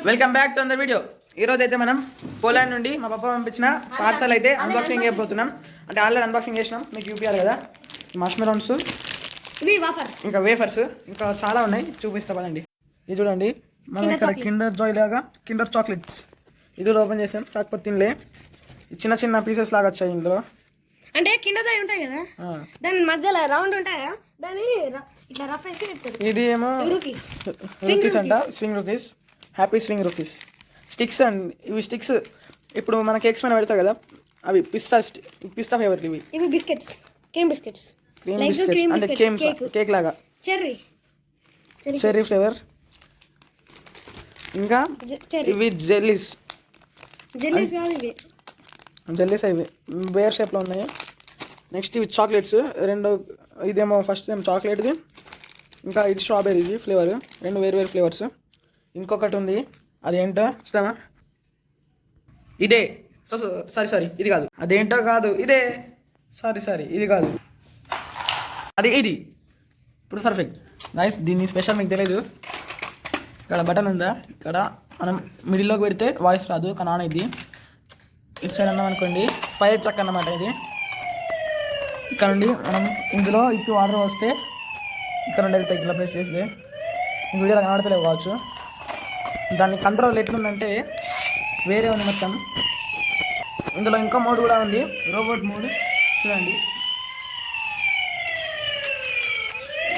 Welcome back to another video. ఈరోజు అయితే మనం పోలాండ్ నుండి మా పప్ప పంపించిన పార్సల్ అయితే అన్బాక్సింగ్ చేయబోతున్నాం. అంటే ఆల్రెడీ అన్బాక్సింగ్ చేసినాం, మీకు చూపించాలి కదా. మష్మెలోన్స్, ఇంకా వేఫర్స్, ఇంకా చాలా ఉన్నాయి, చూపిస్తా పదండి. ఇది చూడండి, మనం ఇక్కడ కిండర్ జాయ్ లాగా కిండర్ చాక్లెట్స్ ఇది ఓపెన్ చేసాం, కాకపోతే తినలే. చిన్న చిన్న పీసెస్ లాగా వచ్చాయి ఇందులో. అంటే కిండర్ జాయ్ ఉంటాయి కదా, దాని మధ్యలో రౌండ్ ఉంటాయి కదా, దాన్ని ఇట్లా రఫ్ చేసి పెడతారు. ఇది ఏమో రూకీస్ అంట, swing rookies, happy swing rookies sticks. And ఇవి స్టిక్స్ ఇప్పుడు మన కేక్స్ పైన పెడతారు కదా, అవి పిస్తా ఫ్లేవర్. ఇవి బిస్కెట్స్, క్రీమ్ బిస్కెట్స్ అంటే కేక్ లాగా చెర్రీ ఫ్లేవర్. ఇంకా ఇవి జెల్లీస్ అవి బేర్ షేప్లో ఉన్నాయి. నెక్స్ట్ ఇవి చాక్లెట్స్ రెండు, ఇదేమో ఫస్ట్ ఏమో చాక్లెట్ది, ఇంకా ఇది స్ట్రాబెర్రీది ఫ్లేవర్, రెండు వేరు ఫ్లేవర్స్. ఇంకొకటి ఉంది, అదేంటో చూద్దామా. ఇదే సారీ ఇది కాదు, అదేంటో కాదు, ఇదే సారీ ఇది కాదు, ఇది. ఇప్పుడు పర్ఫెక్ట్ నైస్. దీని స్పెషల్ మీకు తెలియదు. ఇక్కడ బటన్ ఉందా, ఇక్కడ మనం మిడిల్లోకి పెడితే వాయిస్ రాదు, కానీ ఆన్ అయింది. ఇటు సైడ్ అన్నాం అనుకోండి, ఫైర్ ట్రక్ అన్నమాట ఇది. ఇక్కడ నుండి మనం ఇందులో ఇప్పుడు వాటర్ వస్తే ఇక్కడ నుండి వెళ్తాయి, ఇలా ప్రెస్ చేస్తే ఇంక వీడియోలో కనబడతలేవు కావచ్చు. దాని కంట్రోల్ ఎట్లుందంటే వేరే ఉంది మొత్తం. ఇందులో ఇంకో మోడ్ కూడా ఉంది, రోబోట్ మోడ్. చూడండి,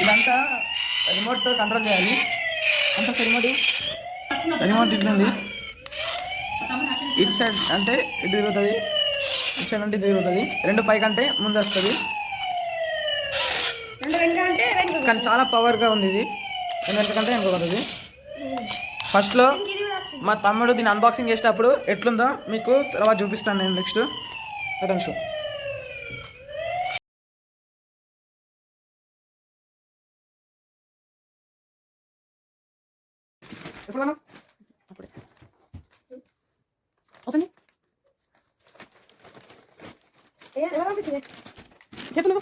ఇదంతా రిమోట్తో కంట్రోల్ చేయాలి. అంతా రిమోట్ ఇట్లుంది. ఇటు సైడ్ అంటే ఇటు తిరుగుతుంది, ఇటు సైడ్ అంటే తిరుగుతుంది. రెండు పైకంటే ముందు వస్తుంది, కానీ చాలా పవర్గా ఉంది ఇది. ఎందుకంటే ఇంకొకటి ఫస్ట్లో మా తమ్ముడు దీన్ని అన్బాక్సింగ్ చేసేటప్పుడు ఎట్లుందో మీకు తర్వాత చూపిస్తాను నేను. Next return show. ఎప్పుడు అప్పుడే ఓపెన్ చెప్పులు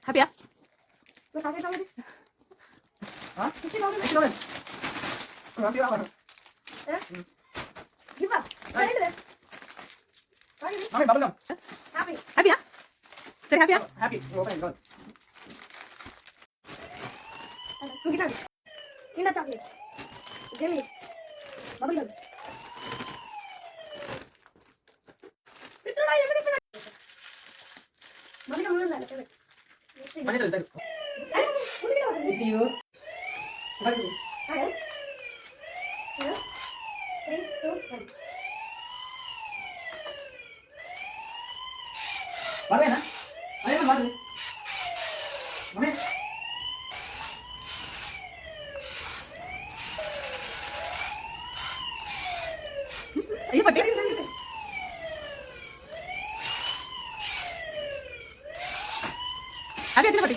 హ్యాపీయా? Kinder chocolates, jelly, bubble gum. Happy వచ్చిన పట్టి